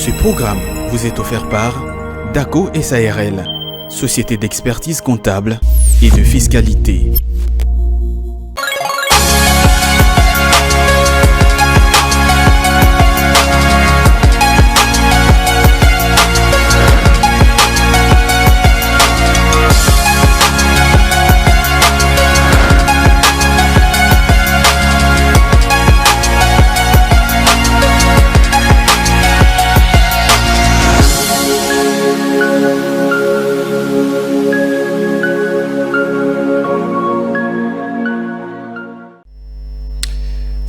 Ce programme vous est offert par DACO SARL, Société d'expertise comptable et de fiscalité.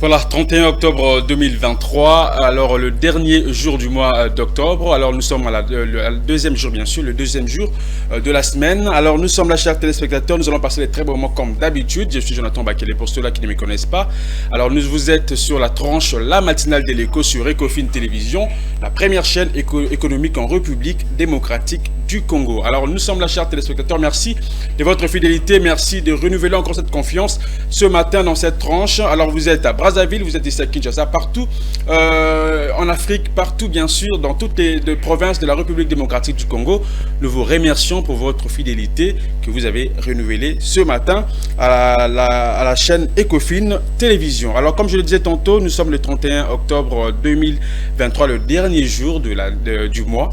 Voilà, 31 octobre 2023, alors le dernier jour du mois d'octobre. Alors nous sommes à le deuxième jour, bien sûr, le deuxième jour de la semaine. Alors nous sommes là, chers téléspectateurs, nous allons passer les très bons moments comme d'habitude. Je suis Jonathan Bakele pour ceux-là qui ne me connaissent pas. Alors vous êtes sur la tranche, la matinale de l'écho sur Ecofin Télévision, la première chaîne économique en République démocratique du Congo. Alors nous sommes là, chers téléspectateurs, merci de votre fidélité, merci de renouveler encore cette confiance ce matin dans cette tranche. Alors vous êtes à Brazzaville, vous êtes ici à Kinshasa, partout en Afrique, partout bien sûr, dans toutes les provinces de la République démocratique du Congo. Nous vous remercions pour votre fidélité que vous avez renouvelée ce matin à la chaîne Ecofin Télévision. Alors comme je le disais tantôt, nous sommes le 31 octobre 2023, le dernier jour du mois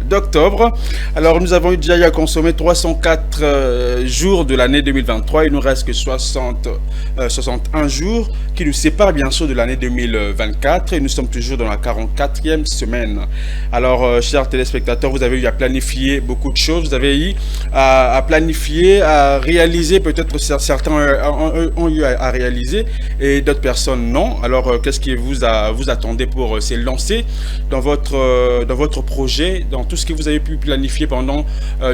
d'octobre. Alors nous avons déjà eu à consommer 304 jours de l'année 2023. Il nous reste que 61 jours qui nous séparent bien sûr de l'année 2024 et nous sommes toujours dans la 44e semaine. Alors chers téléspectateurs, vous avez eu à planifier beaucoup de choses, vous avez eu à planifier, à réaliser, peut-être certains ont eu à réaliser et d'autres personnes non. Alors qu'est-ce que vous attendez pour se lancer dans votre projet, dans tout ce que vous avez pu planifier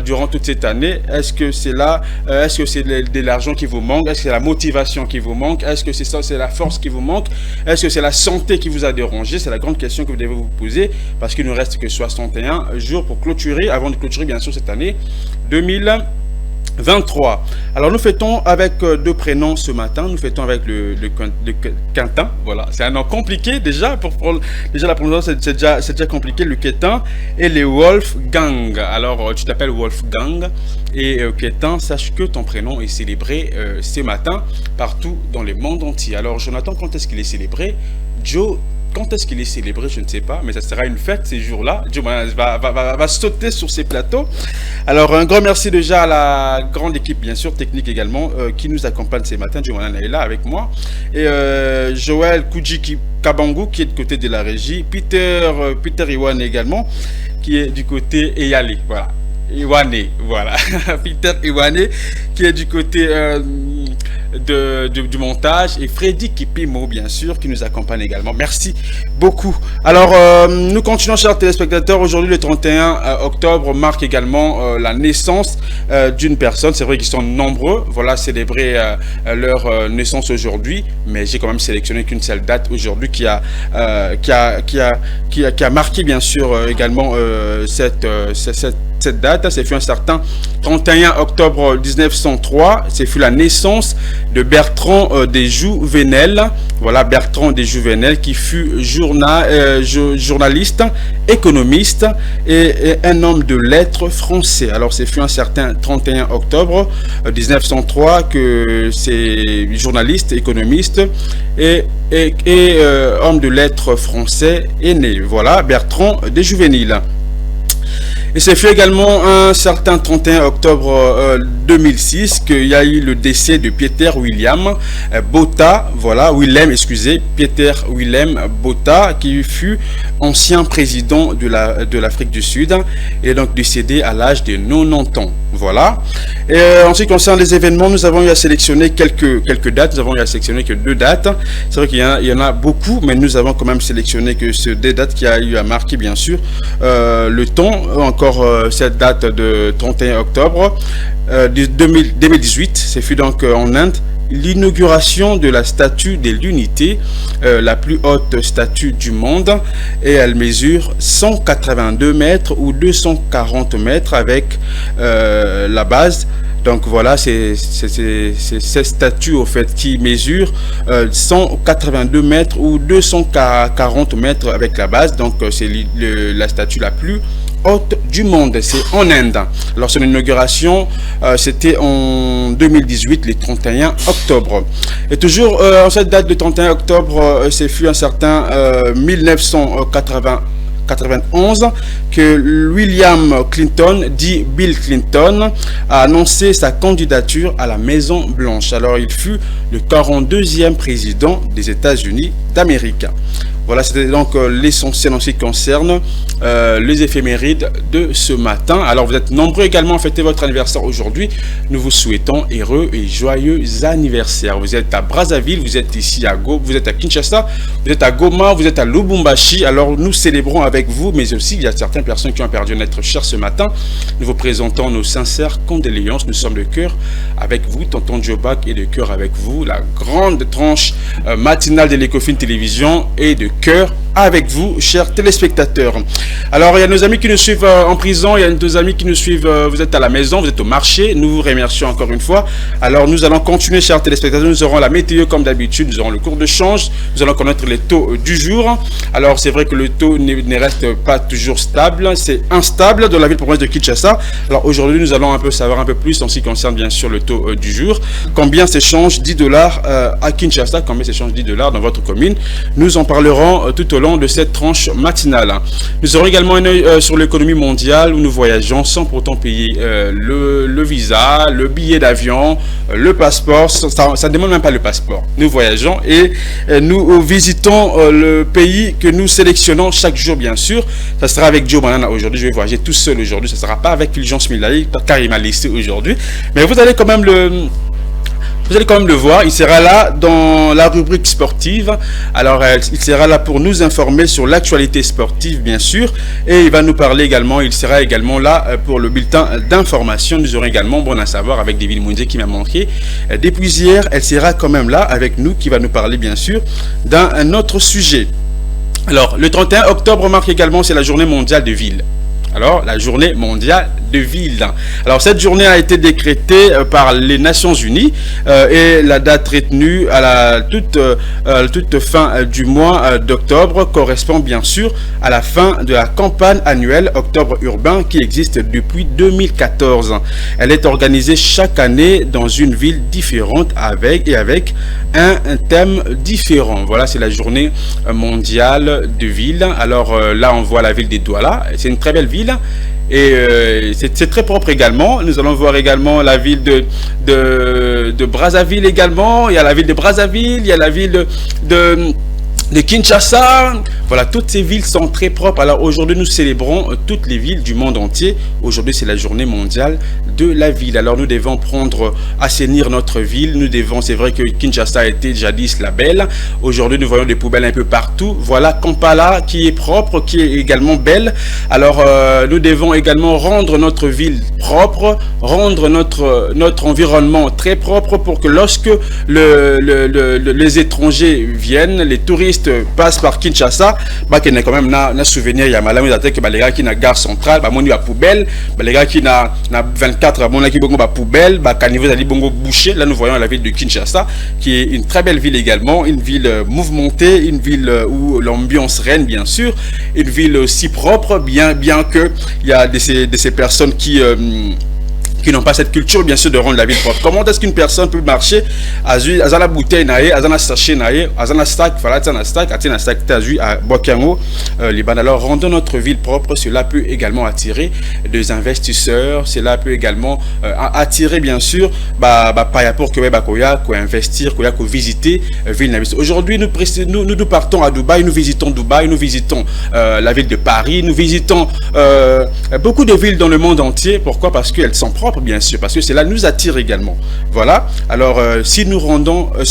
durant toute cette année? Est-ce que c'est de l'argent qui vous manque? Est-ce que c'est la motivation qui vous manque? Est-ce que c'est la force qui vous manque? Est-ce que c'est la santé qui vous a dérangé? C'est la grande question que vous devez vous poser, parce qu'il ne reste que 61 jours pour clôturer, avant de clôturer bien sûr cette année 2023. Alors nous fêtons avec deux prénoms ce matin. Nous fêtons avec le Quentin. Voilà, c'est un nom compliqué déjà. Déjà la prononciation c'est déjà compliqué. Le Quentin et le Wolfgang. Alors tu t'appelles Wolfgang et Quentin, sache que ton prénom est célébré ce matin partout dans le monde entier. Alors Jonathan, quand est-ce qu'il est célébré? Joe, quand est-ce qu'il est célébré? Je ne sais pas, mais ça sera une fête ces jours-là. Dieu va sauter sur ces plateaux. Alors, un grand merci déjà à la grande équipe, bien sûr, technique également, qui nous accompagne ce matin. Dieu est là avec moi. Et Joël Koudjiki Kabangu, qui est du côté de la régie. Peter Iwane également, qui est du côté Eyale. Voilà. Iwane, voilà. Peter Iwane, qui est du côté du montage, et Freddy Kipimo bien sûr qui nous accompagne également. Merci beaucoup. Alors nous continuons, chers téléspectateurs. Aujourd'hui le 31 octobre marque également la naissance d'une personne. C'est vrai qu'ils sont nombreux, voilà, célébrer leur naissance aujourd'hui, mais j'ai quand même sélectionné qu'une seule date aujourd'hui qui a marqué bien sûr également cette date. C'est fut un certain 31 octobre 1903, c'est fut la naissance de Bertrand Desjouvenel. Voilà, Bertrand Desjouvenel qui fut journaliste, économiste et un homme de lettres français. Alors c'est fut un certain 31 octobre 1903 que ces journalistes, économistes et homme de lettres français est né. Voilà, Bertrand Desjouvenel. Et c'est fait également un certain 31 octobre 2006 qu'il y a eu le décès de Pieter Willem Botha, voilà, Pieter Willem Botha, qui fut ancien président de l'Afrique du Sud et donc décédé à l'âge de 90 ans. Voilà. Et en ce qui concerne les événements, nous avons eu à sélectionner quelques dates. Nous avons eu à sélectionner que 2 dates. C'est vrai qu'il y en a beaucoup, mais nous avons quand même sélectionné que ces 2 dates qui a eu à marquer bien sûr le temps. Encore cette date de 31 octobre 2018, ce fut donc en Inde l'inauguration de la statue de l'unité, la plus haute statue du monde, et elle mesure 182 mètres ou 240 mètres avec la base Donc voilà, c'est cette statue au fait qui mesure 182 mètres ou 240 mètres avec la base. Donc c'est la statue la plus haute du monde, c'est en Inde. Alors son inauguration c'était en 2018, le 31 octobre. Et toujours en cette date de 31 octobre, c'est fut un certain 1991 que William Clinton, dit Bill Clinton, a annoncé sa candidature à la Maison Blanche. Alors il fut le 42e président des États-Unis d'Amérique. Voilà, c'était donc l'essentiel en ce qui concerne les éphémérides de ce matin. Alors vous êtes nombreux également à fêter votre anniversaire aujourd'hui. Nous vous souhaitons heureux et joyeux anniversaire. Vous êtes à Brazzaville, vous êtes ici à vous êtes à Kinshasa, vous êtes à Goma, vous êtes à Lubumbashi. Alors nous célébrons avec vous, mais aussi il y a certaines personnes qui ont perdu un être cher ce matin. Nous vous présentons nos sincères condoléances. Nous sommes de cœur avec vous, tonton Djobak, et de cœur avec vous, la grande tranche matinale de l'Ecofin Télévision, et de cœur avec vous, chers téléspectateurs. Alors, il y a nos amis qui nous suivent en prison, il y a nos amis qui nous suivent, vous êtes à la maison, vous êtes au marché, nous vous remercions encore une fois. Alors, nous allons continuer, chers téléspectateurs, nous aurons la météo comme d'habitude, nous aurons le cours de change, nous allons connaître les taux du jour. Alors, c'est vrai que le taux ne reste pas toujours stable, c'est instable dans la ville-province de Kinshasa. Alors, aujourd'hui, nous allons un peu savoir un peu plus en ce qui concerne, bien sûr, le taux du jour. Combien s'échange 10 dollars à Kinshasa, combien s'échange 10 dollars dans votre commune. Nous en parlerons tout au long de cette tranche matinale. Nous aurons également un œil sur l'économie mondiale où nous voyageons sans pourtant payer le visa, le billet d'avion, le passeport. Ça ne demande même pas le passeport. Nous voyageons et nous visitons le pays que nous sélectionnons chaque jour, bien sûr. Ça sera avec Joe Banana aujourd'hui. Je vais voyager tout seul aujourd'hui. Ça ne sera pas avec Fulgence Milaï car il m'a laissé aujourd'hui. Mais vous allez quand même le voir, il sera là dans la rubrique sportive. Alors, il sera là pour nous informer sur l'actualité sportive, bien sûr. Et il va nous parler également, il sera également là pour le bulletin d'information. Nous aurons également Bon à savoir avec David Moundier qui m'a manqué. Depuis hier, elle sera quand même là avec nous, qui va nous parler, bien sûr, d'un autre sujet. Alors, le 31 octobre marque également, c'est la journée mondiale de ville. Alors, la journée mondiale de ville. Alors, cette journée a été décrétée par les Nations Unies et la date retenue à la toute fin du mois d'octobre correspond bien sûr à la fin de la campagne annuelle Octobre urbain qui existe depuis 2014. Elle est organisée chaque année dans une ville différente avec un thème différent. Voilà, c'est la journée mondiale de ville. Alors là, on voit la ville de Douala. C'est une très belle ville. Et c'est très propre également. Nous allons voir également la ville de Brazzaville également. Il y a la ville de Brazzaville, il y a la ville de Kinshasa. Voilà, toutes ces villes sont très propres. Alors aujourd'hui, nous célébrons toutes les villes du monde entier. Aujourd'hui, c'est la journée mondiale de la ville. Alors nous devons assainir notre ville. Nous devons, c'est vrai que Kinshasa était jadis la belle. Aujourd'hui, nous voyons des poubelles un peu partout. Voilà Kampala qui est propre, qui est également belle. Alors nous devons également rendre notre ville propre, rendre notre environnement très propre pour que lorsque les étrangers viennent, les touristes passent par Kinshasa, qu'il y a quand même un souvenir. Il y a malami que les gars qui na gare centrale, il y a poubelle, les gars qui na 24, qui ont poubelle, caniveau d'aller bongo bouché. Là nous voyons la ville de Kinshasa qui est une très belle ville également, une ville mouvementée, une ville où l'ambiance règne bien sûr, une ville aussi propre, bien que il y a de ces personnes qui n'ont pas cette culture bien sûr de rendre la ville propre. Comment est-ce qu'une personne peut marcher à la bouteille naïe, à la sachet naïe, à la stack, à stack tazu à Bokango, Liban. Alors rendons notre ville propre. Cela peut également attirer des investisseurs. Cela peut également attirer bien sûr pour que investir, que visiter ville. Aujourd'hui nous partons à Dubaï, nous visitons Dubaï, nous visitons la ville de Paris, nous visitons beaucoup de villes dans le monde entier. Pourquoi? Parce qu'elles sont propres. Bien sûr, parce que cela nous attire également. Voilà. Alors, si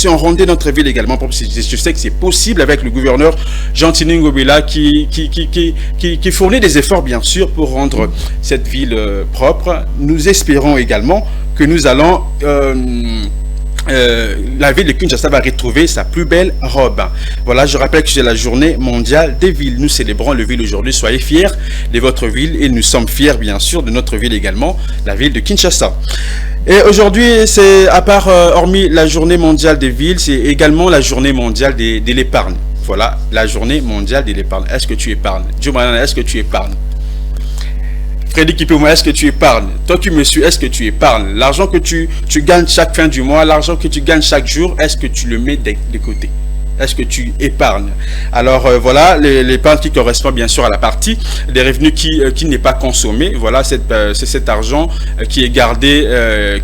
on rendait notre ville également propre, je sais que c'est possible avec le gouverneur Jean-Tini Ngobila qui fournit des efforts, bien sûr, pour rendre cette ville propre. Nous espérons également que nous allons la ville de Kinshasa va retrouver sa plus belle robe. Voilà, je rappelle que c'est la journée mondiale des villes. Nous célébrons le ville aujourd'hui. Soyez fiers de votre ville et nous sommes fiers bien sûr de notre ville également, la ville de Kinshasa. Et aujourd'hui, c'est à part, hormis la journée mondiale des villes, c'est également la journée mondiale de l'épargne. Voilà, la journée mondiale de l'épargne. Est-ce que tu épargnes? Djoumanana, est-ce que tu épargnes? Freddy Kipema, est-ce que tu épargnes? Toi qui me suis, est-ce que tu épargnes? L'argent que tu gagnes chaque fin du mois, l'argent que tu gagnes chaque jour, est-ce que tu le mets de côté? Est-ce que tu épargnes? Alors voilà, l'épargne qui correspond bien sûr à la partie des revenus qui n'est pas consommé. Voilà, c'est cet argent qui est gardé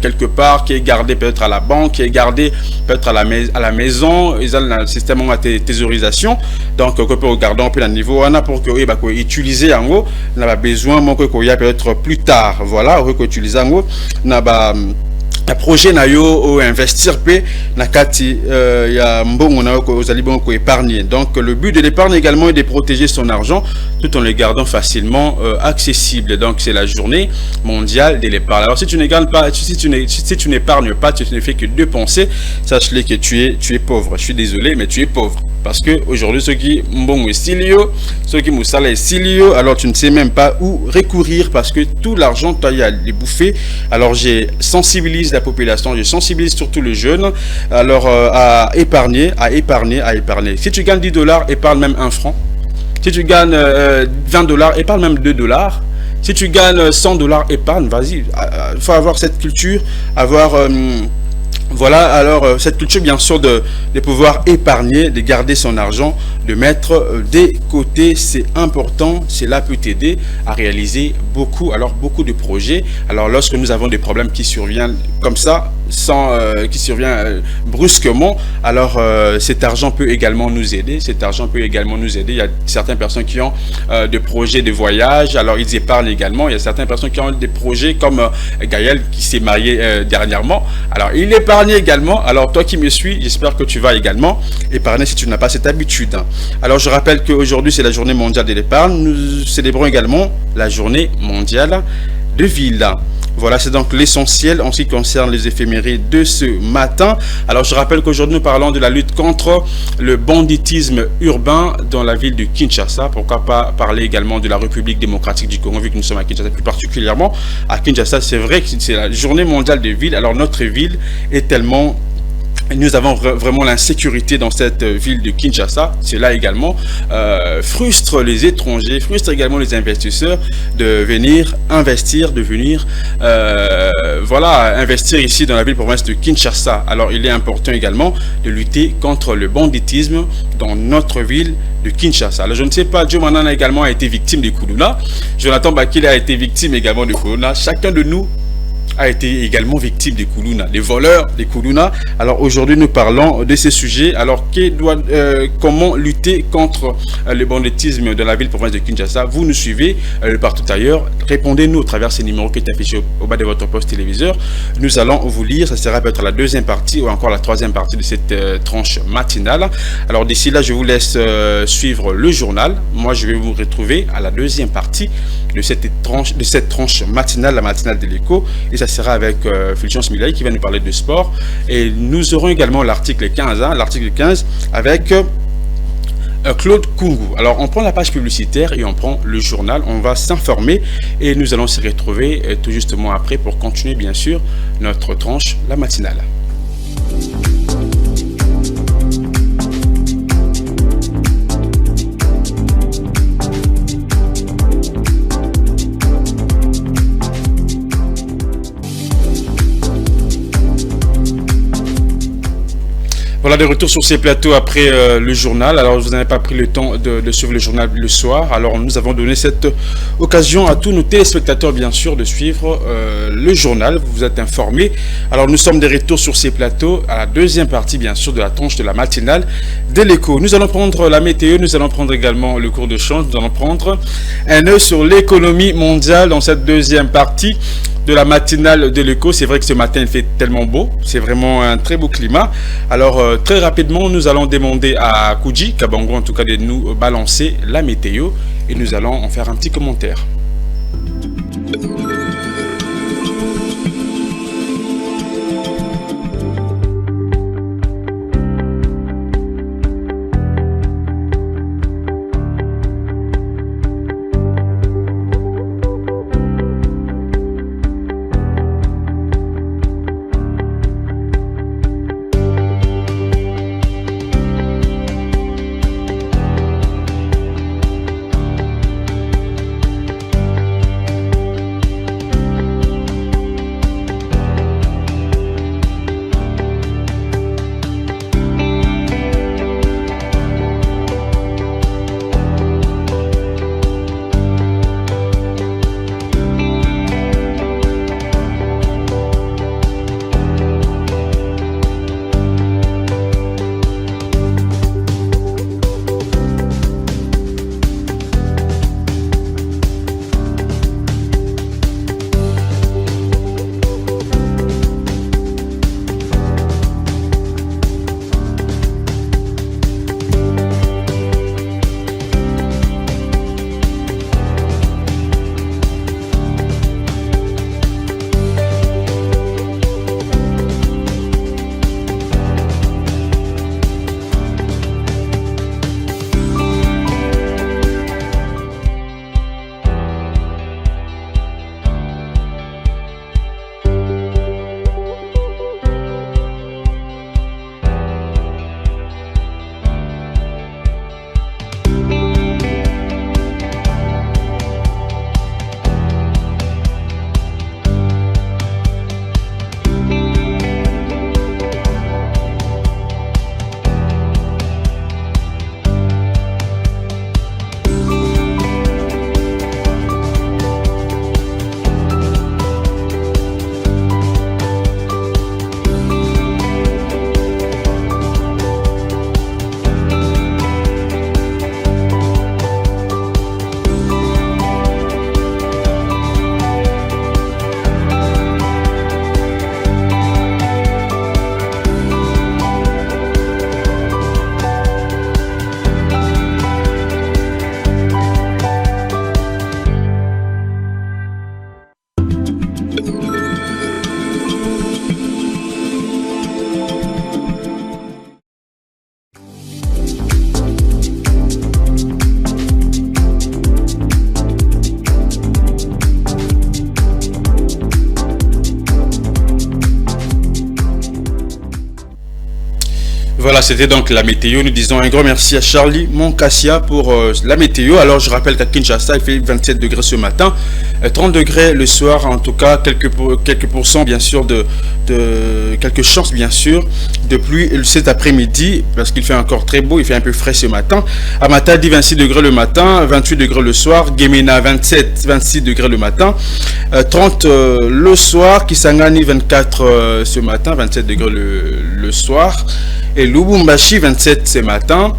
quelque part, qui est gardé peut-être à la banque, qui est gardé peut-être à la maison. Ils ont un système de thésaurisation. Donc, on peut regarder un peu le niveau. On a pour que utiliser en haut, on a besoin qu'on y a peut-être plus tard. Voilà, on peut utiliser en haut. On a un projet na yo ou investir pe na kati ya mbongo na ko ozali bon ko épargner. Donc le but de l'épargne également est de protéger son argent tout en le gardant facilement accessible. Donc c'est la journée mondiale de l'épargne. Alors si tu n'épargnes pas, si tu n'épargnes pas, tu ne fais que dépenser, sache-le que tu es pauvre. Je suis désolé, mais tu es pauvre. Parce que aujourd'hui, ceux qui mbongo silio, ceux qui moussala silio, alors tu ne sais même pas où recourir parce que tout l'argent, tu as les bouffer. Alors j'ai sensibilisé la population, je sensibilise surtout les jeunes, alors à épargner. Si tu gagnes $10, épargne même 1 franc. Si tu gagnes $20, épargne même $2. Si tu gagnes $100, épargne, vas-y. Il faut avoir cette culture, avoir... voilà, alors cette culture bien sûr de pouvoir épargner, de garder son argent, de mettre des côtés, c'est important, cela peut t'aider à réaliser beaucoup de projets. Alors lorsque nous avons des problèmes qui surviennent comme ça, qui survient brusquement, alors cet argent peut également nous aider. Il y a certaines personnes qui ont des projets de voyage, alors ils épargnent également. Il y a certaines personnes qui ont des projets comme Gaël qui s'est marié dernièrement, alors il épargne également. Alors toi qui me suis, j'espère que tu vas également épargner si tu n'as pas cette habitude. Alors je rappelle qu'aujourd'hui c'est la journée mondiale de l'épargne. Nous célébrons également la journée mondiale de ville. Voilà, c'est donc l'essentiel en ce qui concerne les éphémérides de ce matin. Alors, je rappelle qu'aujourd'hui, nous parlons de la lutte contre le banditisme urbain dans la ville de Kinshasa. Pourquoi pas parler également de la République démocratique du Congo, vu que nous sommes à Kinshasa, plus particulièrement à Kinshasa. C'est vrai que c'est la journée mondiale des villes. Alors, notre ville est tellement... Nous avons vraiment l'insécurité dans cette ville de Kinshasa. Cela également frustre les étrangers, frustre également les investisseurs de venir investir, investir ici dans la ville-province de Kinshasa. Alors il est important également de lutter contre le banditisme dans notre ville de Kinshasa. Alors je ne sais pas, Joe Manan a également été victime de Koulouna. Jonathan Bakile a été victime également de Koulouna. Chacun de nous a été également victime des Koulouna, des voleurs des Koulouna. Alors aujourd'hui nous parlons de ces sujets. Alors comment lutter contre le banditisme de la ville province de Kinshasa? Vous nous suivez partout ailleurs, répondez-nous au travers ces numéros qui est affiché au bas de votre poste téléviseur. Nous allons vous lire, ça sera peut-être la deuxième partie ou encore la troisième partie de cette tranche matinale. Alors d'ici là je vous laisse suivre le journal. Moi je vais vous retrouver à la deuxième partie de cette tranche matinale, la matinale de l'écho, et ça sera avec Fulgence Milaï qui va nous parler de sport, et nous aurons également l'article 15, avec Claude Kungu. Alors on prend la page publicitaire et on prend le journal, on va s'informer et nous allons se retrouver tout justement après pour continuer bien sûr notre tranche, la matinale. Voilà, de retour sur ces plateaux après le journal. Alors, vous n'avez pas pris le temps de suivre le journal le soir. Alors, nous avons donné cette occasion à tous nos téléspectateurs, bien sûr, de suivre le journal. Vous êtes informés. Alors, nous sommes de retour sur ces plateaux à la deuxième partie, bien sûr, de la tranche de la matinale de l'écho. Nous allons prendre la météo, nous allons prendre également le cours de chant, nous allons prendre un œil sur l'économie mondiale dans cette deuxième partie de la matinale de l'écho. C'est vrai que ce matin il fait tellement beau, c'est vraiment un très beau climat. Alors très rapidement nous allons demander à Kouji Kabango en tout cas de nous balancer la météo et nous allons en faire un petit commentaire. Voilà, c'était donc la météo. Nous disons un grand merci à Charlie Moncassia pour la météo. Alors, je rappelle qu'à Kinshasa, il fait 27 degrés ce matin, 30 degrés le soir, en tout cas, quelques pourcents, bien sûr, quelques chances, bien sûr, de pluie cet après-midi, parce qu'il fait encore très beau, il fait un peu frais ce matin. À Matadi, 26 degrés le matin, 28 degrés le soir. Gemena, 26 degrés le matin, 30 le soir. Kisangani, 24 ce matin, 27 degrés le soir. Et Lubumbashi 27 ce matin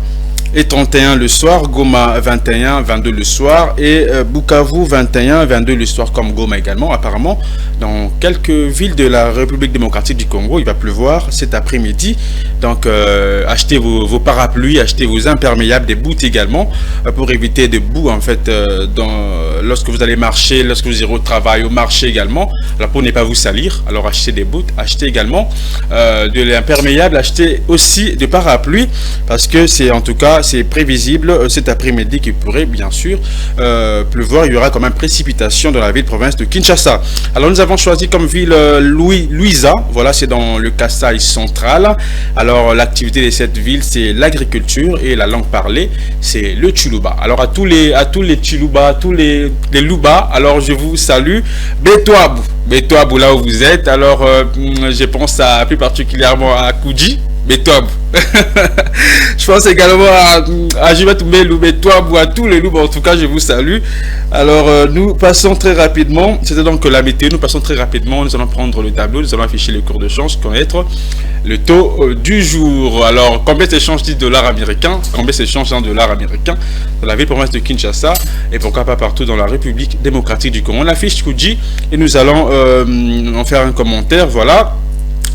et 31 le soir, Goma 21, 22 le soir et Bukavu 21, 22 le soir comme Goma également. Apparemment, dans quelques villes de la République démocratique du Congo, il va pleuvoir cet après-midi. Donc, achetez vos parapluies, achetez vos imperméables, des boots également pour éviter des boues en fait lorsque vous allez marcher, lorsque vous irez au travail, au marché également. Alors, pour ne pas vous salir, alors achetez des boots, achetez également de l'imperméable, achetez aussi des parapluies parce que c'est en tout cas c'est prévisible cet après-midi qu'il pourrait bien sûr pleuvoir. Il y aura quand même précipitation dans la ville-province de Kinshasa. Alors nous avons choisi comme ville Luiza. Voilà, c'est dans le Kasaï central. Alors l'activité de cette ville, c'est l'agriculture et la langue parlée, c'est le Tsholuba. Alors à tous les Tsholuba, tous les Luba, alors je vous salue. Betouabou là où vous êtes. Alors je pense plus particulièrement à Koudji. Betouabou. Je pense également à Jumet Melou, Betouabou, à tous les loups. En tout cas, je vous salue. Alors, nous passons très rapidement. C'était donc la météo. Nous passons très rapidement. Nous allons prendre le tableau. Nous allons afficher le cours de change, connaître le taux du jour. Alors, combien s'échange 10 $ américains? Combien s'échange $1 américain dans la ville-province de Kinshasa et pourquoi pas partout dans la République démocratique du Congo? On affiche Koudji et nous allons en faire un commentaire. Voilà.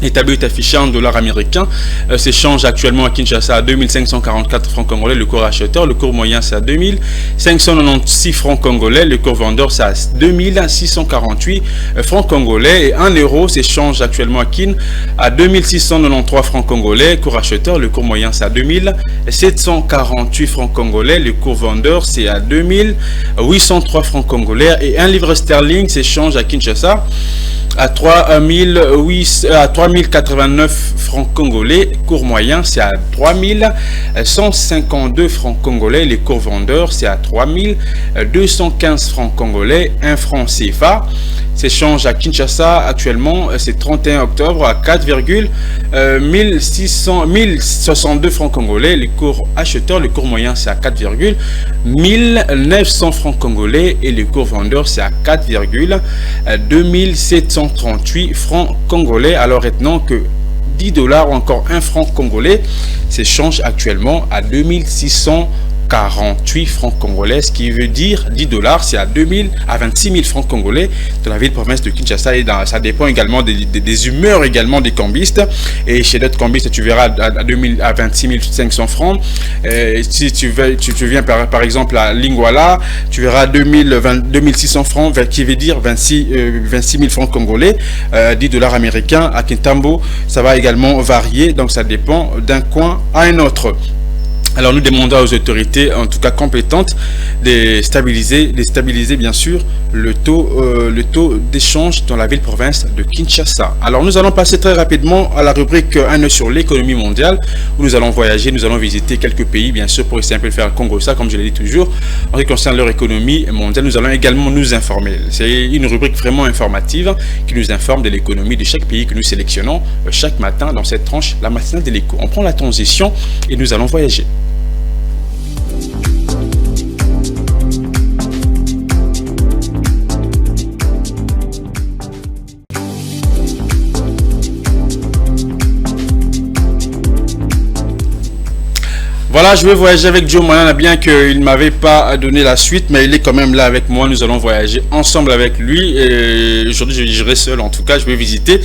Le tableau est affiché en $ américains. S'échange actuellement à Kinshasa à 2544 francs congolais, le cours acheteur. Le cours moyen, c'est à 2596 francs congolais. Le cours vendeur, c'est à 2648 francs congolais. Et 1 euro s'échange actuellement à Kin à 2693 francs congolais. Cours acheteur, le cours moyen, c'est à 2748 francs congolais. Le cours vendeur, c'est à 2803 francs congolais. Et 1 livre sterling s'échange à Kinshasa à 3089 francs congolais. Cours moyen, c'est à 3152 francs congolais. Les cours vendeurs, c'est à 3215 francs congolais. 1 franc CFA s'échange à Kinshasa actuellement, c'est 31 octobre à 4,1062 francs congolais. Les cours acheteurs, le cours moyen, c'est à 4,1900 francs congolais et le cours vendeur, c'est à 4,2738 francs congolais. Alors retenons que 10 $ ou encore 1 franc congolais s'échange actuellement à 2648 francs congolais, ce qui veut dire 10 $, c'est à 26 000 francs congolais de la ville-province de Kinshasa. Et ça dépend également des humeurs également des cambistes. Et chez d'autres cambistes, tu verras à 26 500 francs. Si tu viens par exemple à Lingwala, tu verras 2600 francs, qui veut dire 26 000 francs congolais, 10 $ américains. À Kintambo, ça va également varier, donc ça dépend d'un coin à un autre. Alors nous demandons aux autorités, en tout cas compétentes, de stabiliser bien sûr le taux d'échange dans la ville-province de Kinshasa. Alors nous allons passer très rapidement à la rubrique 1 sur l'économie mondiale, où nous allons voyager, nous allons visiter quelques pays bien sûr pour essayer un peu de faire un Congo ça, comme je l'ai dit toujours. En ce qui concerne leur économie mondiale, nous allons également nous informer. C'est une rubrique vraiment informative qui nous informe de l'économie de chaque pays que nous sélectionnons chaque matin dans cette tranche, la matinale de l'écho. On prend la transition et nous allons voyager. Voilà, je vais voyager avec Joe Moyana, bien qu'il ne m'avait pas donné la suite, mais il est quand même là avec moi. Nous allons voyager ensemble avec lui. Et aujourd'hui, je serai seul. En tout cas, je vais visiter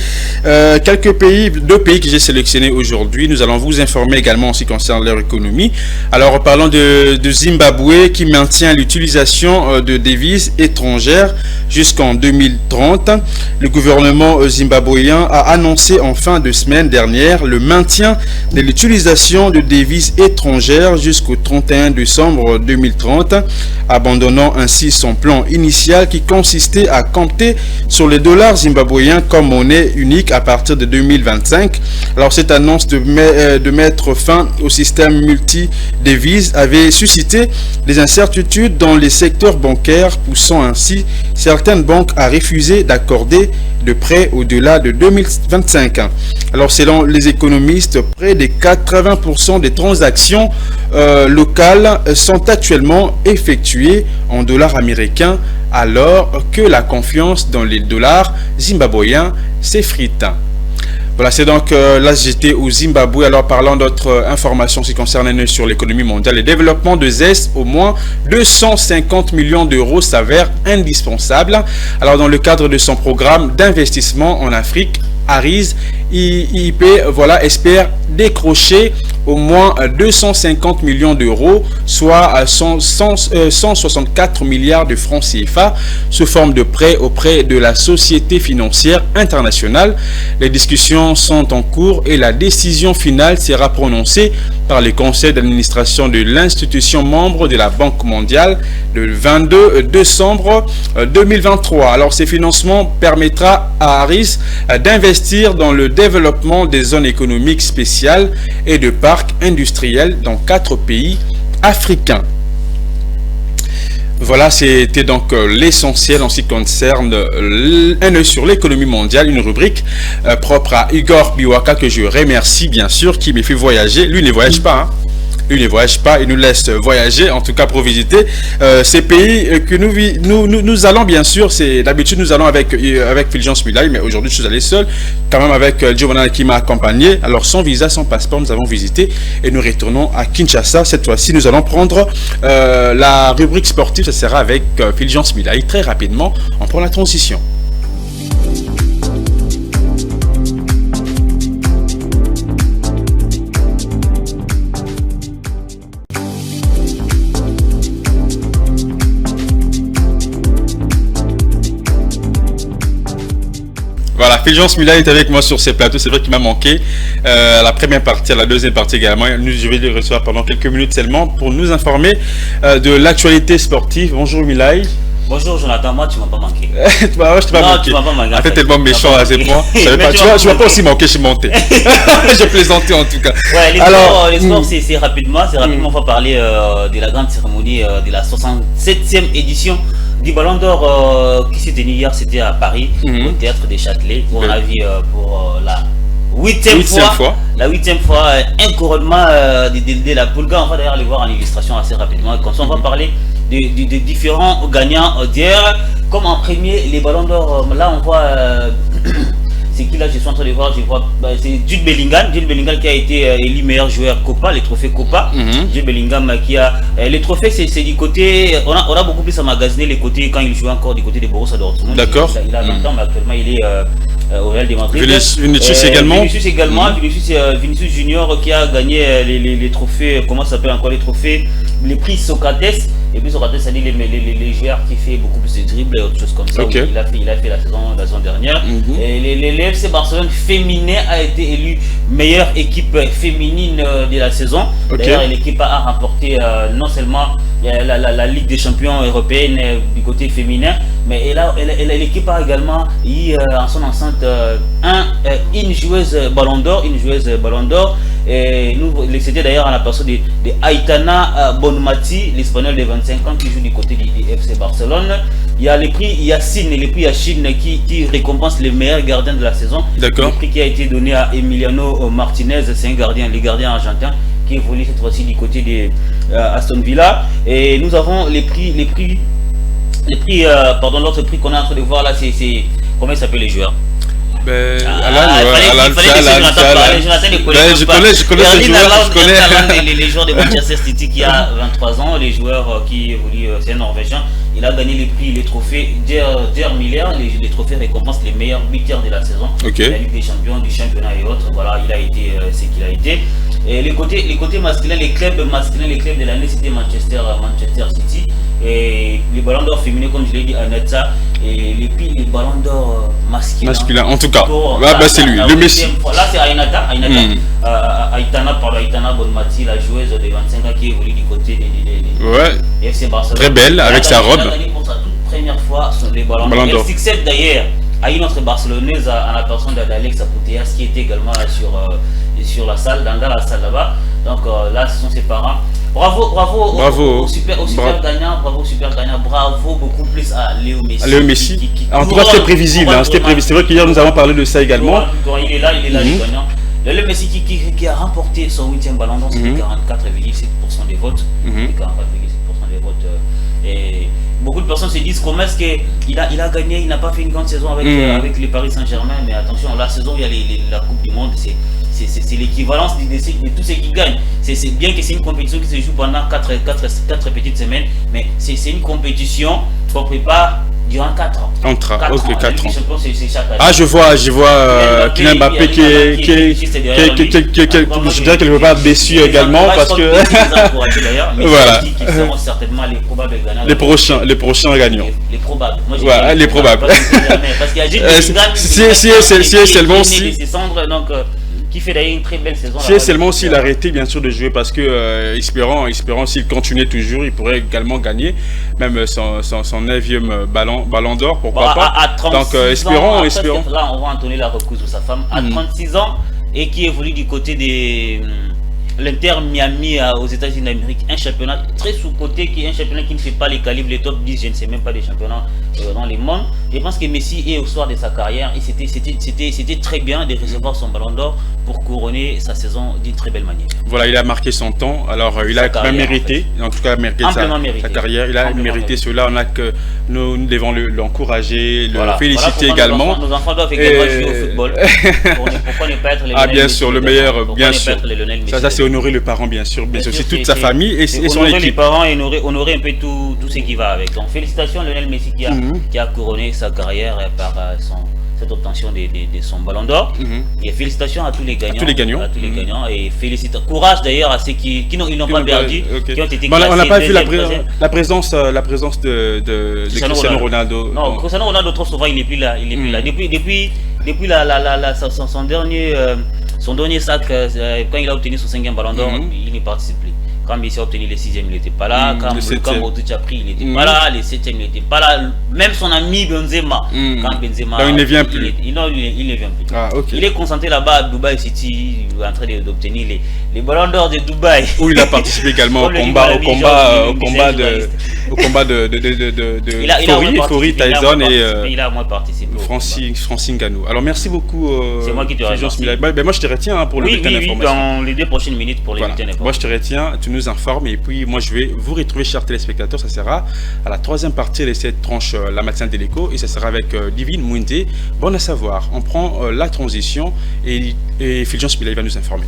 quelques pays, 2 pays que j'ai sélectionnés aujourd'hui. Nous allons vous informer également en ce qui concerne leur économie. Alors, parlons de Zimbabwe qui maintient l'utilisation de devises étrangères jusqu'en 2030. Le gouvernement zimbabwéen a annoncé en fin de semaine dernière le maintien de l'utilisation de devises étrangères étrangères jusqu'au 31 décembre 2030, abandonnant ainsi son plan initial qui consistait à compter sur les dollars zimbabwéens comme monnaie unique à partir de 2025. Alors cette annonce de mettre fin au système multi-devises avait suscité des incertitudes dans les secteurs bancaires, poussant ainsi certaines banques à refuser d'accorder de prêts au-delà de 2025. Alors selon les économistes, près de 80% des transactions locales sont actuellement effectuées en dollars américains, alors que la confiance dans les dollars zimbabwéens s'effrite. Voilà, c'est donc là j'étais au Zimbabwe. Alors parlant d'autres informations qui concernent sur l'économie mondiale, le développement de ZES, au moins 250 millions d'euros s'avère indispensable. Alors dans le cadre de son programme d'investissement en Afrique, Aris IIP espère décrocher au moins 250 millions d'euros, soit 164 milliards de francs CFA, sous forme de prêts auprès de la Société financière internationale. Les discussions sont en cours et la décision finale sera prononcée par le conseil d'administration de l'institution membre de la Banque mondiale le 22 décembre 2023. Alors ces financements permettra à Aris d'investir dans le développement des zones économiques spéciales et de parcs industriels dans 4 pays africains. Voilà, c'était donc l'essentiel en ce qui concerne un œil sur l'économie mondiale, une rubrique propre à Igor Biwaka que je remercie bien sûr, qui me fait voyager. Lui ne voyage pas, hein. Lui ne voyage pas, il nous laisse voyager, en tout cas pour visiter ces pays que nous allons bien sûr. C'est d'habitude nous allons avec Fulgence Milaï, mais aujourd'hui je suis allé seul, quand même avec Giovanna qui m'a accompagné. Alors sans visa, sans passeport, nous avons visité et nous retournons à Kinshasa. Cette fois-ci, nous allons prendre la rubrique sportive, ça sera avec Fulgence Milaï. Très rapidement, on prend la transition. Voilà, Fulgence Milaï est avec moi sur ces plateaux. C'est vrai qu'il m'a manqué la première partie, la deuxième partie également. Je vais le recevoir pendant quelques minutes seulement pour nous informer de l'actualité sportive. Bonjour Milaï. Bonjour Jonathan, moi tu m'as pas manqué. Bah ouais, je t'ai pas manqué. Tu m'as pas manqué. En fait, tellement méchant à ce point. Tu m'as pas aussi manqué, je suis monté. J'ai plaisanté en tout cas. Ouais, les sports, c'est rapidement. On va parler de la grande cérémonie de la 67e édition du Ballon d'Or qui s'est tenu hier. C'était à Paris, au Théâtre des Châtelets, où on a vu pour la huitième fois, un couronnement de la Pulga. On va d'ailleurs les voir en illustration assez rapidement. Comme ça, on va parler des différents gagnants d'hier. Comme en premier, les Ballons d'Or, là on voit c'est qui là, je suis en train de voir, c'est Jude Bellingham qui a été élu meilleur joueur Copa, les trophées Copa. Jude Bellingham qui a les trophées, c'est du côté, on a beaucoup plus emmagasiné les côtés quand il jouait encore du côté de Borussia Dortmund. D'accord. Il a 20 ans, mais actuellement il est au Real de Madrid. Vinicius également. Vinicius Junior qui a gagné les trophées, comment ça s'appelle encore les trophées, les prix Socrates. Et puis Socrates, ça dit les joueurs qui fait beaucoup plus de dribbles et autres choses comme ça. Okay. Il a fait la saison dernière. Et les FC Barcelone féminin a été élu meilleure équipe féminine de la saison. D'ailleurs, l'équipe a remporté non seulement la Ligue des champions européenne du côté féminin, mais l'équipe a également eu en son enceinte une joueuse Ballon d'Or, et c'était d'ailleurs en la personne de Aitana Bonmati, l'espagnol de 25 ans qui joue du côté du FC Barcelone. Il y a les prix Yacine et les prix Yacine qui récompensent les meilleurs gardiens de la saison. D'accord. Le prix qui a été donné à Emiliano Martinez, c'est les gardiens argentins qui évolue cette fois-ci du côté de Aston Villa. Et nous avons l'autre prix qu'on est en train de voir là, c'est comment ils s'appellent les joueurs? Les joueurs de Manchester City qui a 23 ans, les joueurs qui évoluent, c'est un Norvégien. Il a gagné les prix, les trophées Der Miller, les trophées récompensent les meilleurs buteurs de la saison. La Ligue des champions, du championnat et autres. Voilà, il a été ce qu'il a été. Et les côtés masculins, les clubs de l'année, c'était Manchester City. Et les Ballons d'Or féminins, comme je l'ai dit, Aneta, les ballons d'or masculins. Masculin, en tout cas. C'est lui, le Messi. Là, c'est Aïnata Aïtana Bonmati, la joueuse de 25 ans qui évolue du côté des FC Barcelone. Très belle, avec sa robe. Elle a gagné pour sa toute première fois les ballons d'or. Elle succède d'ailleurs à une autre barcelonaise en la personne d'Alexa Putellas qui était également là sur la salle, dans la salle là-bas. Donc là, ce sont ses parents. Bravo au super gagnant, bravo beaucoup plus à Léo Messi. Léo Messi. En tout cas, c'était prévisible. C'est vrai qu'hier, nous avons parlé de ça également. Il est là, le gagnant. Léo Messi qui a remporté son 8e ballon d'or, c'était 44,7% des votes. 44,7% des votes. Et beaucoup de personnes se disent comment est-ce qu'il a gagné, il n'a pas fait une grande saison avec les Paris Saint-Germain, mais attention, la saison où il y a la Coupe du Monde, c'est l'équivalence de tous ceux qui gagnent. C'est bien que c'est une compétition qui se joue pendant 4 petites semaines, mais c'est une compétition qu'on prépare durant 4 ans. 4 ans. Je vois Kylian Mbappé qui je dirais qu'il ne veut pas déçu également parce que voilà. Qui seront certainement les probables gagnants. Les prochains gagnants. Les probables. Les probables. Parce qu'il y a si seulement si qui fait d'ailleurs une très belle saison. Si seulement s'il arrêtait bien sûr de jouer parce que espérant s'il continuait toujours, il pourrait également gagner même son 9e ballon d'or, pourquoi pas. Donc espérons. Là on va entonner la recousse de sa femme à 36 ans et qui évolue du côté des l'Inter Miami aux États-Unis d'Amérique, un championnat très sous-coté, un championnat qui ne fait pas les calibres, les top 10, je ne sais même pas des championnats dans les mondes. Je pense que Messi est au soir de sa carrière et c'était très bien de recevoir son ballon d'or pour couronner sa saison d'une très belle manière. Voilà, il a marqué son temps, alors il a quand même mérité, en tout cas mérité sa carrière, il a mérité cela, nous devons l'encourager, le féliciter également. Nos enfants doivent également jouer au football. Pourquoi ne pas être les Lionel Messi, le meilleur, bien sûr. Ça c'est honorer le parent, bien sûr, c'est toute sa famille et son équipe. Honorer les parents et honorer un peu tout ce qui va avec. Donc félicitations Lionel Messi qui a couronné sa carrière par cette obtention de son ballon d'or. Et félicitations à tous les gagnants. Et félicitations. Courage d'ailleurs à ceux qui n'ont pas perdu, qui ont été classés. On n'a pas vu la présence de Cristiano Ronaldo. Non, Cristiano Ronaldo trop souvent il n'est plus là. Depuis son dernier sac, quand il a obtenu son 5e ballon d'or, il ne participe plus. Quand Messi a obtenu le 6e, il n'était pas là. Quand Modric a pris, il n'était pas là. Le 7e, il n'était pas là. Même son ami Benzema, quand Benzema... il ne vient plus. Il ne vient plus. Il est concentré là-bas à Dubaï City, en train d'obtenir les ballons d'or de Dubaï. Où il a participé également au combat de Fori, Tyson et il a moins participé. Francine Ngannou. Alors merci beaucoup. C'est moi qui te remercie. Moi je te retiens pour le bulletin d'information. Dans les 2 prochaines minutes pour les bulletins d'information. Moi je te retiens, tu nous informes et puis moi je vais vous retrouver, chers téléspectateurs. Ça sera à la 3e partie de cette tranche, la matinale de l'écho, et ça sera avec Divine Mwinde. Bon à savoir, on prend la transition et Fulgence Milay va nous informer.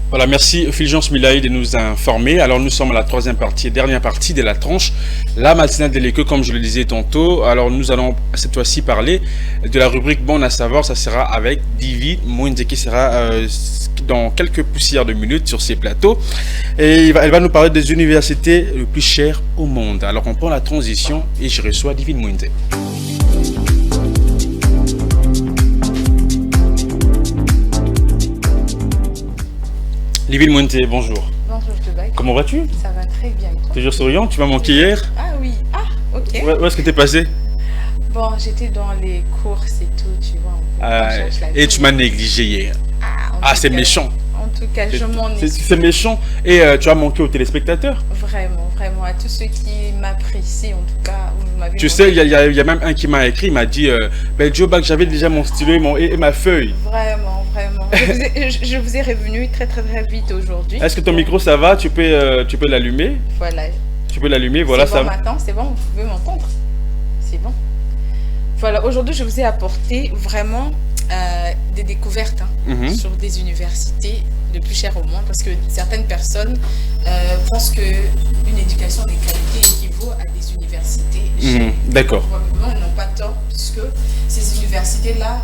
Voilà, merci Fulgence Milay de nous informer. Alors nous sommes à la 3e partie, dernière partie de la tranche, la matinale de l'écho, comme je le disais tantôt. Alors nous allons cette fois-ci parler de la rubrique Bon à savoir. Ça sera avec Divine Mwinde qui sera dans quelques poussières de minutes sur ces plateaux. Et elle va nous parler des universités les plus chères au monde. Alors on prend la transition et je reçois Divine Mwinde. Divine Mwinde, bonjour. Bonjour Tobac. Comment vas-tu? Ça va très bien. Toujours souriant, tu m'as manqué hier? Ah oui, ok. Où est-ce que tu es passé? Bon, j'étais dans les courses et tout, tu vois. Et tu m'as négligé hier. C'est méchant. En tout cas, je m'en excuse. C'est méchant. Et tu as manqué aux téléspectateurs? Vraiment, à tous ceux qui m'apprécient, en tout cas. Tu sais, il y a même un qui m'a écrit, il m'a dit Joe Bac, j'avais déjà mon stylo et ma feuille. Vraiment. Je vous ai revenu très vite aujourd'hui. Est-ce que ton micro ça va? Tu peux l'allumer? Voilà. Tu peux l'allumer, voilà. C'est bon maintenant, c'est bon, vous pouvez m'entendre. C'est bon. Voilà, aujourd'hui je vous ai apporté vraiment des découvertes sur des universités les plus chères au monde, parce que certaines personnes pensent qu'une éducation de qualité équivaut à des universités chères. D'accord. Probablement, ils n'ont pas tort, puisque ces universités-là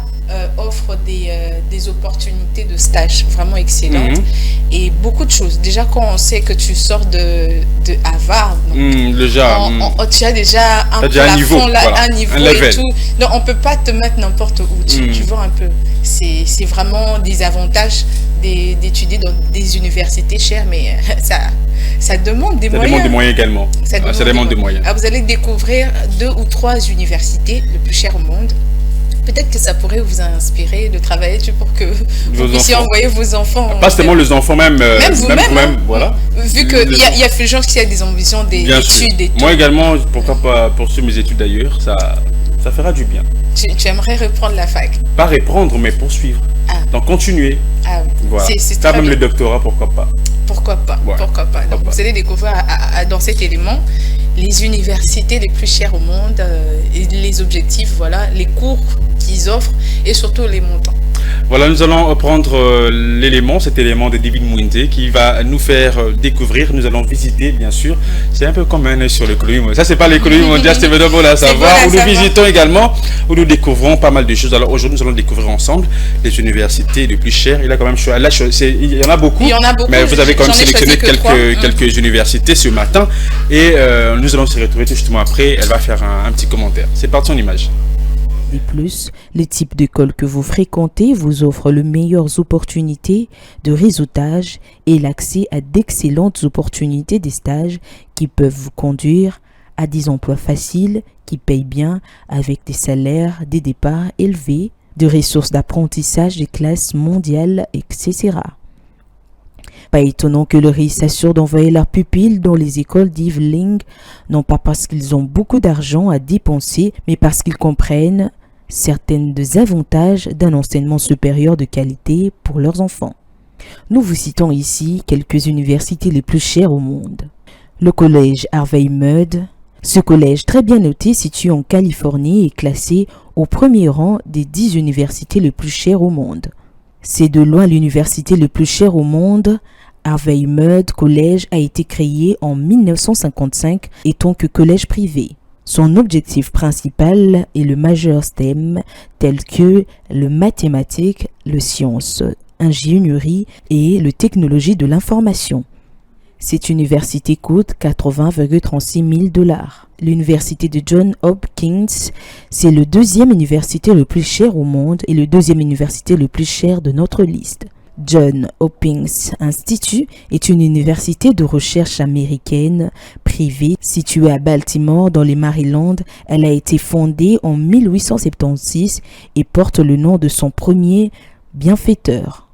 offrent des opportunités de stage vraiment excellentes et beaucoup de choses. Déjà, quand on sait que tu sors de Harvard, donc, tu as déjà un plafond, un niveau et tout. Donc, on ne peut pas te mettre n'importe où. Tu vois un peu. C'est vraiment des avantages d'étudier dans des universités chères, mais ça demande des moyens. Ça demande des moyens également. Ça demande des moyens. Alors, vous allez découvrir 2 ou 3 universités les plus chères au monde. Peut-être que ça pourrait vous inspirer de travailler pour que vous puissiez envoyer vos enfants. Pas seulement les enfants, même vous-même. Voilà. Vu qu'il y a plus de gens qui ont des ambitions d'études et tout. Moi également, pourquoi pas poursuivre mes études d'ailleurs, ça fera du bien. Tu aimerais reprendre la fac? Pas reprendre, mais poursuivre. Donc continuer. Ah oui. Voilà. Ça, même le doctorat, pourquoi pas. Pourquoi pas. Donc, vous allez découvrir dans cet élément les universités les plus chères au monde, et les objectifs, voilà, les cours qu'ils offrent et surtout les montants. Voilà, nous allons prendre cet élément de David Mwinde qui va nous faire découvrir. Nous allons visiter, bien sûr. C'est un peu comme un œil sur l'économie mondiale. Ça, c'est pas l'économie mondiale, c'est bon à savoir. Où nous visitons également, où nous découvrons pas mal de choses. Alors aujourd'hui, nous allons découvrir ensemble les universités les plus chères. Il y en a beaucoup. Mais vous avez quand même sélectionné quelques universités ce matin. Et nous allons se retrouver justement après. Elle va faire un petit commentaire. C'est parti en image. De plus, le type d'école que vous fréquentez vous offre les meilleures opportunités de réseautage et l'accès à d'excellentes opportunités de stages qui peuvent vous conduire à des emplois faciles qui payent bien avec des salaires, des départs élevés, des ressources d'apprentissage des classes mondiales, etc. Pas étonnant que le riz s'assure d'envoyer leurs pupilles dans les écoles d'Yves Ling, non pas parce qu'ils ont beaucoup d'argent à dépenser, mais parce qu'ils comprennent certains des avantages d'un enseignement supérieur de qualité pour leurs enfants. Nous vous citons ici quelques universités les plus chères au monde. Le collège Harvey Mudd. Ce collège très bien noté situé en Californie est classé au premier rang des 10 universités les plus chères au monde. C'est de loin l'université la plus chère au monde. Harvey Mudd College a été créé en 1955 étant que collège privé. Son objectif principal est le majeur STEM tels que le mathématique, le sciences, ingénierie et le technologie de l'information. Cette université coûte 80,36 000 $. L'université de Johns Hopkins, c'est la 2e université le plus chère au monde et la 2e université le plus chère de notre liste. Johns Hopkins Institute est une université de recherche américaine privée située à Baltimore dans les Maryland. Elle a été fondée en 1876 et porte le nom de son premier bienfaiteur.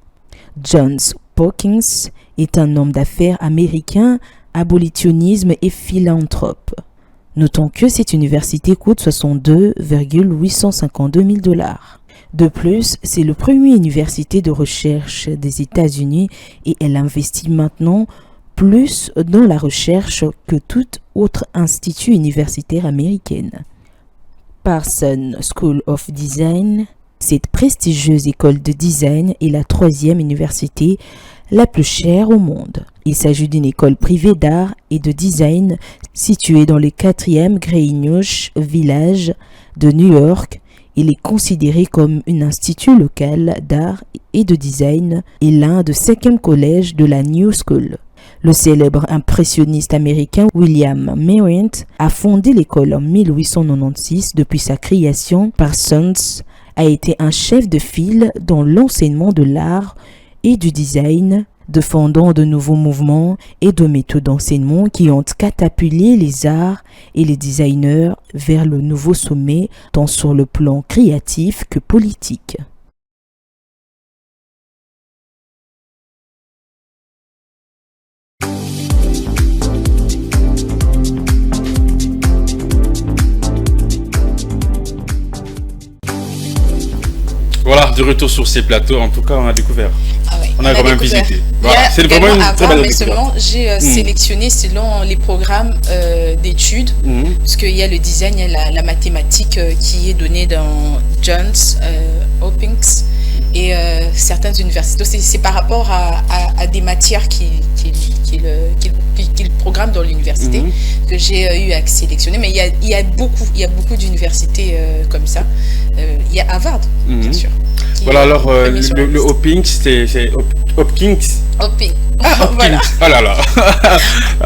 Johns Hopkins est un homme d'affaires américain, abolitionnisme et philanthrope. Notons que cette université coûte 62,852 000 $. De plus, c'est la première université de recherche des États-Unis et elle investit maintenant plus dans la recherche que tout autre institut universitaire américain. Parsons School of Design, cette prestigieuse école de design est la 3e université la plus chère au monde. Il s'agit d'une école privée d'art et de design située dans le 4e Greenwich Village de New York. Il est considéré comme un institut local d'art et de design et l'un des 5e collèges de la New School. Le célèbre impressionniste américain William Merritt a fondé l'école en 1896. Depuis sa création, Parsons a été un chef de file dans l'enseignement de l'art et du design, défendant de nouveaux mouvements et de méthodes d'enseignement qui ont catapulté les arts et les designers vers le nouveau sommet, tant sur le plan créatif que politique. Voilà, de retour sur ces plateaux, en tout cas, on a découvert. Ah oui, on a quand même visité. Voilà. C'est vraiment une très belle découverte. Seulement, j'ai sélectionné selon les programmes d'études, parce qu'il y a le design, il y a la mathématique qui est donnée dans Johns Hopkins et certaines universités. C'est par rapport à des matières qu'il programme dans l'université que j'ai eu à sélectionner. Mais il y a beaucoup d'universités comme ça. Il y a Harvard, bien sûr. Voilà, alors le Hopkins, c'est Hopkins. Voilà. Oh là là.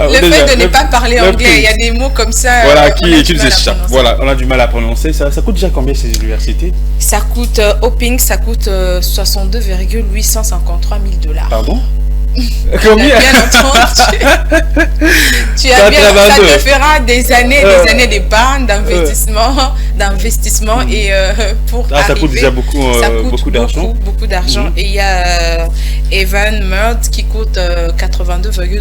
Le fait de ne pas parler anglais, il y a des mots comme ça. Voilà, qui nous échappent. Voilà, on a du mal à prononcer. Ça coûte déjà combien ces universités? Ça coûte, Hopkins, ça coûte 62,853 000 $. Pardon? Combien? Bien entendu. Tu as bien, ça te fera des années d'épargne, d'investissement et pour arriver, ça coûte déjà beaucoup d'argent. Beaucoup d'argent. Et il y a Evan Merd qui coûte 82,32 000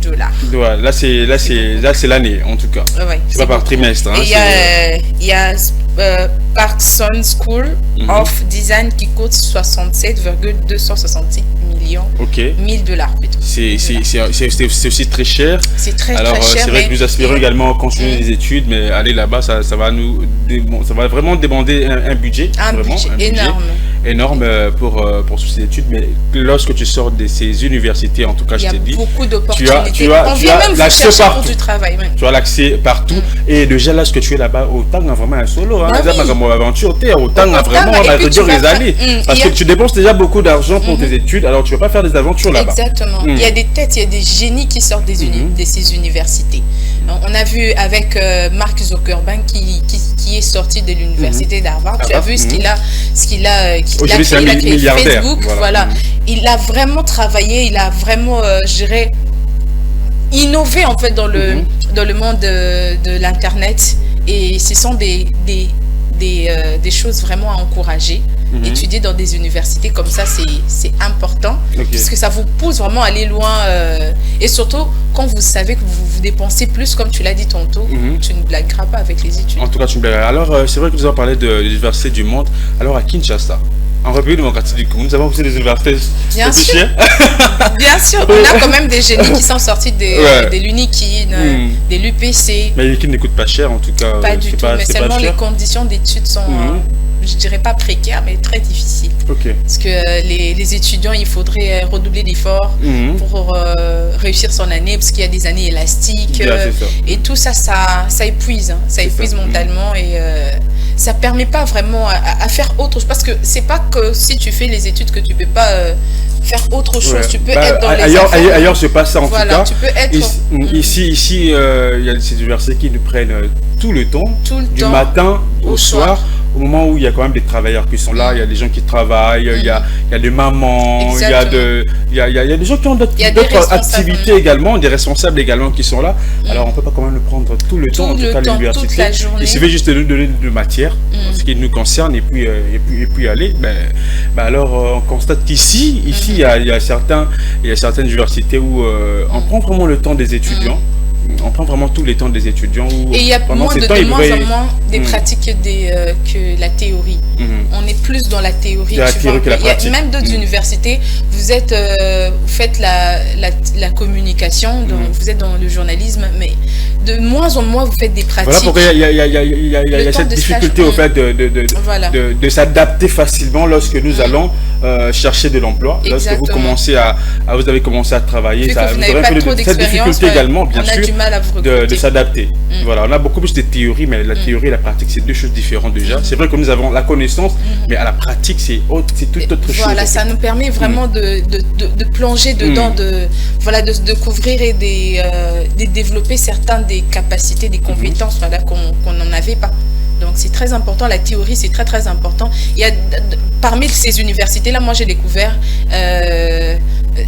$. Ouais, là c'est l'année en tout cas. Ouais, c'est pas par trimestre. Hein, et il y a Parsons School of Design qui coûte 67,266 millions. Ok. 1000 $. C'est aussi très cher. C'est très cher. Alors c'est vrai que nous aspirons également à continuer les études, mais aller là-bas, ça va vraiment demander un budget. Un budget énorme pour toutes ces études. Mais lorsque tu sors de ces universités, en tout cas, je t'ai dit, il y a beaucoup d'opportunités. Tu as l'accès partout. Du travail, ouais. Tu as l'accès partout. Et déjà là, ce que tu es là-bas, autant vraiment un solo. Hein, comme aventure, autant vraiment les années. Parce que tu dépenses déjà beaucoup d'argent pour tes études, alors tu ne vas pas faire des aventures là-bas. Exactement. Il y a des têtes, il y a des génies qui sortent de ces universités. On a vu avec Mark Zuckerberg qui est sorti de l'université d'Harvard. Tu as vu ce qu'il a créé Facebook. Voilà. Il a vraiment travaillé, il a vraiment, je dirais, innové en fait dans le monde de l'internet. Et ce sont des choses vraiment à encourager. Étudier dans des universités comme ça, c'est important, parce que ça vous pousse vraiment à aller loin. Et surtout, quand vous savez que vous dépensez plus, comme tu l'as dit tantôt, tu ne blagueras pas avec les études. En tout cas, tu ne blagueras. Alors, c'est vrai que nous avons parlé de l'université du monde. Alors, à Kinshasa, en République démocratique du Congo, nous avons aussi des universités. Bien sûr. Bien sûr, on a quand même des génies qui sont sortis de l'UNIKIN, de l'UPC. Mais l'UNIKIN ne coûte pas cher en tout cas. Pas du tout, mais seulement les conditions d'études sont, je dirais pas précaires, mais très difficiles. Parce que les étudiants, il faudrait redoubler d'efforts pour réussir son année, parce qu'il y a des années élastiques. Et tout ça, ça épuise. Hein, ça épuise mentalement et ça permet pas vraiment à faire autre chose. Parce que c'est pas que si tu fais les études que tu peux pas faire autre chose. Tu peux être dans les ailleurs se passe ça en tout cas. Tu peux être... Ici, il y a ces universités qui nous prennent tout le temps, du matin au soir. Au moment où il y a quand même des travailleurs qui sont là, il y a des gens qui travaillent, il y a des mamans, il y a des gens qui ont d'autres activités également, des responsables également qui sont là. Alors on ne peut pas quand même le prendre tout le temps, en tout cas l'université. Il suffit juste de nous donner de matière, ce qui nous concerne, et puis aller. Alors on constate qu'ici, il y a certaines universités où on prend vraiment le temps des étudiants. On prend vraiment tout le temps des étudiants. Et il y a de moins en moins des pratiques que la théorie. On est plus dans la théorie. Que la pratique. Il y a même d'autres universités, vous faites la communication, donc vous êtes dans le journalisme, mais de moins en moins vous faites des pratiques. Voilà pourquoi il y a cette difficulté au fait de s'adapter facilement lorsque nous allons chercher de l'emploi. Lorsque vous avez commencé à travailler, vous aurez un peu cette difficulté également, bien sûr, de s'adapter. Voilà, on a beaucoup plus de théorie, mais la théorie et la pratique, c'est deux choses différentes déjà. C'est vrai que nous avons la connaissance, mais à la pratique, c'est toute autre chose. Voilà, ça nous permet vraiment de plonger dedans, de découvrir et de développer certaines des capacités, des compétences qu'on n'en avait pas. Donc c'est très important, la théorie c'est très très important. Il y a parmi ces universités là, moi j'ai découvert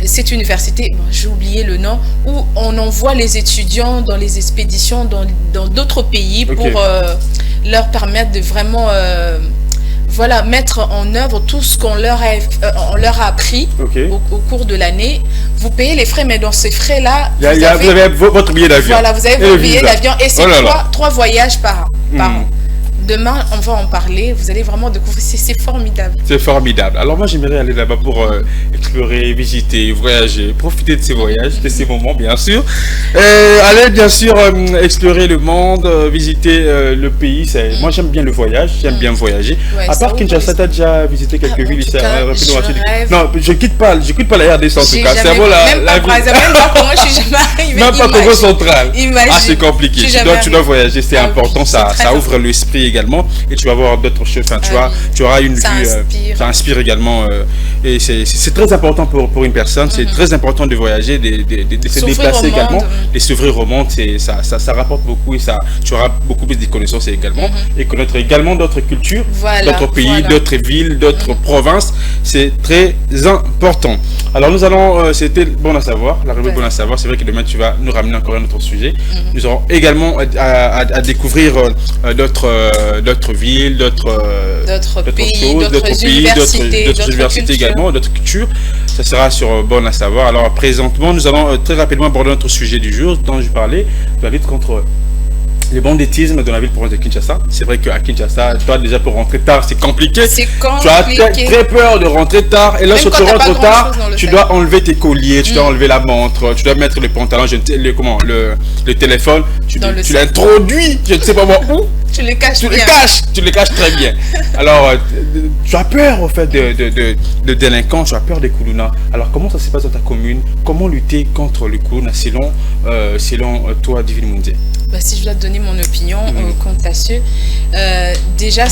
cette université, j'ai oublié le nom, où on envoie les étudiants dans les expéditions dans d'autres pays pour leur permettre de vraiment mettre en œuvre tout ce qu'on leur a appris au cours de l'année. Vous payez les frais, mais dans ces frais-là, vous avez votre billet d'avion. Voilà, vous avez votre billet d'avion et c'est 3 voyages par an. Demain, on va en parler. Vous allez vraiment découvrir. C'est formidable. C'est formidable. Alors moi, j'aimerais aller là-bas pour explorer, visiter, voyager, profiter de ces voyages, de ces moments, bien sûr. Aller, bien sûr, explorer le monde, visiter le pays. Moi, j'aime bien le voyage. J'aime bien voyager. Ouais, À part Kinshasa, tu as déjà visité quelques villes ici. Non, je quitte pas la RDC en tout cas. C'est bon, même pas Congo, je suis jamais arrivée. Même pas Congo central. Imagine. Ah, c'est compliqué. Tu dois voyager, c'est important. Ça ouvre l'esprit également. Et tu vas voir d'autres choses. Enfin, tu auras une vue. Ça inspire également. Et c'est très important pour une personne. C'est très important de voyager, de se déplacer également, de s'ouvrir au monde. Ça rapporte beaucoup et tu auras beaucoup plus de connaissances également. Et connaître également d'autres cultures, d'autres pays, d'autres villes, d'autres provinces. C'est très important. Alors nous allons, c'était bon à savoir, la rubrique bon à savoir. C'est vrai que demain tu vas nous ramener encore un autre sujet. Nous aurons également à découvrir d'autres villes, d'autres pays, d'autres universités également, d'autres cultures. Ça sera sur bon à savoir. Alors présentement, nous allons très rapidement aborder notre sujet du jour dont je parlais, la lutte contre le banditisme dans la ville province de Kinshasa. C'est vrai qu'à Kinshasa, toi déjà pour rentrer tard, c'est compliqué. Tu as très peur de rentrer tard. Et là, si tu rentres tard, tu dois enlever tes colliers, tu dois enlever la montre, tu dois mettre le pantalon, le téléphone, tu l'introduis, je ne sais pas moi où. Tu les caches très bien. Alors, tu as peur au fait de délinquants, tu as peur des koulouna. Alors, comment ça se passe dans ta commune? Comment lutter contre le koulouna selon toi, Divine Mundé? Si je dois te donner mon opinion quant à ce, déjà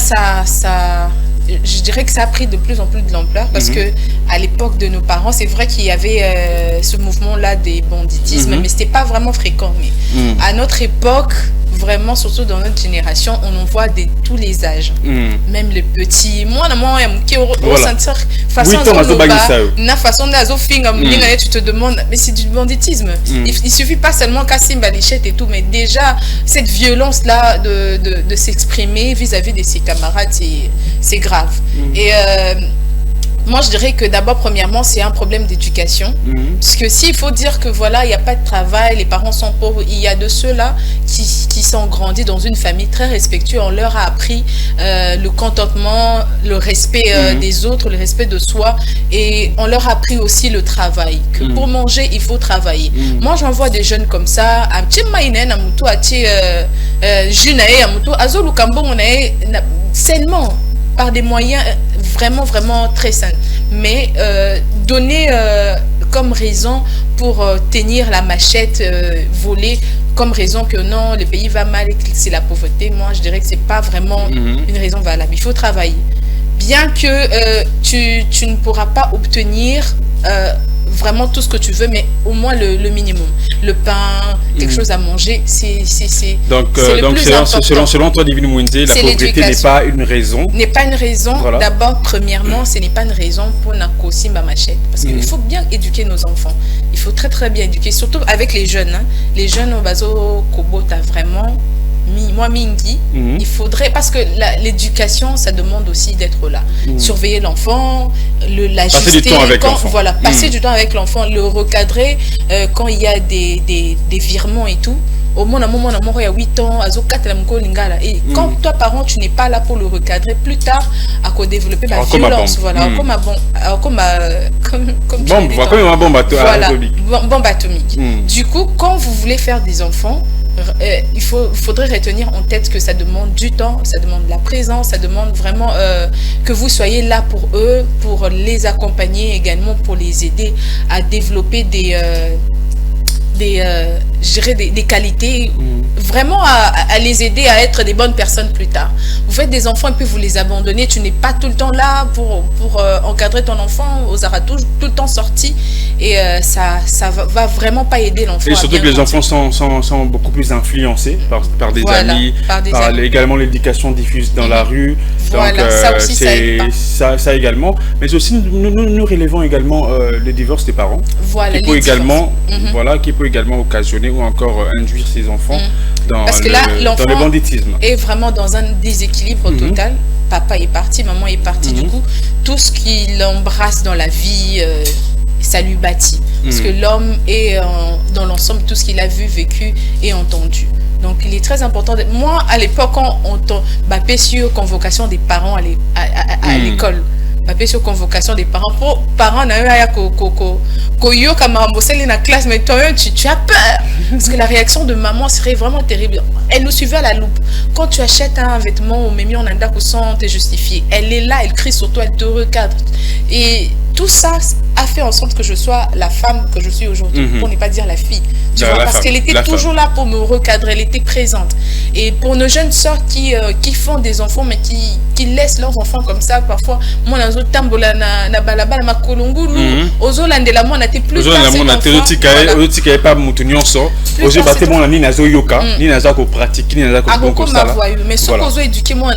je dirais que ça a pris de plus en plus de l'ampleur parce que à l'époque de nos parents, c'est vrai qu'il y avait ce mouvement-là des banditismes, mais c'était pas vraiment fréquent. Mais à notre époque, vraiment, surtout dans notre génération, on en voit de tous les âges, même les petits. Moi, qui au sentir façon tu te demandes, mais c'est du banditisme. Il suffit pas seulement casser balichette et tout, mais déjà cette violence là de s'exprimer vis-à-vis de ses camarades, c'est grave. Et moi, je dirais que d'abord, premièrement, c'est un problème d'éducation. Parce que s'il faut dire que voilà, il n'y a pas de travail, les parents sont pauvres, il y a de ceux-là qui sont grandis dans une famille très respectueuse. On leur a appris le contentement, le respect des autres, le respect de soi. Et on leur a appris aussi le travail. Que pour manger, il faut travailler. Moi, j'en vois des jeunes comme ça. Sainement, par des moyens vraiment très sains, mais donner comme raison pour tenir la machette volée, comme raison que non, le pays va mal et que c'est la pauvreté, moi je dirais que c'est pas vraiment une raison valable. Il faut travailler, bien que tu ne pourras pas obtenir vraiment tout ce que tu veux, mais au moins le minimum. Le pain, quelque chose à manger, c'est donc selon toi, Divine Mundé, la pauvreté n'est pas une raison. N'est pas une raison. Voilà. D'abord, premièrement, ce n'est pas une raison pour Nakosi Machette. Parce qu'il faut bien éduquer nos enfants. Il faut très bien éduquer, surtout avec les jeunes. Les jeunes au Bazo Kobota, vraiment. Moi, Mingi, il faudrait, parce que l'éducation, ça demande aussi d'être là. Surveiller l'enfant, l'ajuster. Passer du temps avec l'enfant. Voilà, passer du temps avec l'enfant, le recadrer quand il y a des virements et tout. Au moins, il y a 8 ans, et quand toi, parent, tu n'es pas là pour le recadrer, plus tard, à quoi développer la violence. Voilà, comme une bombe atomique. Du coup, quand vous voulez faire des enfants, il faudrait retenir en tête que ça demande du temps, ça demande de la présence, ça demande vraiment que vous soyez là pour eux, pour les accompagner également, pour les aider à développer des qualités, vraiment à les aider à être des bonnes personnes plus tard. Vous faites des enfants et puis vous les abandonnez, tu n'es pas tout le temps là pour encadrer ton enfant, aux aratouches, tout le temps sorti, et ça va vraiment pas aider l'enfant. Et surtout que les enfants sont beaucoup plus influencés par des amis, par également l'éducation diffuse dans la rue. Voilà, donc, ça aussi ça également. Mais aussi nous relevons également le divorce des parents, voilà, qui peut également occasionner ou encore induire ses enfants dans le banditisme. Est vraiment dans un déséquilibre total. Papa est parti, maman est partie, du coup, tout ce qu'il embrasse dans la vie, ça lui bâtit. Parce que l'homme est dans l'ensemble tout ce qu'il a vu, vécu et entendu. Donc il est très important. Moi, à l'époque, quand on bappait sur convocation des parents à l'école, bappait sur convocation des parents, pour parents, na classe, mais toi, tu as peur. Parce que la réaction de maman serait vraiment terrible. Elle nous suivait à la loupe. Quand tu achètes un vêtement au Mémi en Anda sans te justifier, elle est là, elle crie sur toi, elle te recadre. Et tout ça a fait en sorte que je sois la femme que je suis aujourd'hui, pour ne pas dire la fille. Tu vois, parce qu'elle était toujours là pour me recadrer, elle était présente. Et pour nos jeunes sœurs qui font des enfants, mais qui laissent leurs enfants comme ça, parfois, moi, dans un tambola, na balabala, ma kolongulu, ozo landela, moi, n'était plus pas ces enfants. Pas moutonnion so, ozo batte moi, ni nazo yoka, ni nazo ko pratique, ni nazo ko bon comme ça. Mais ce qu'on doit éduquer moi,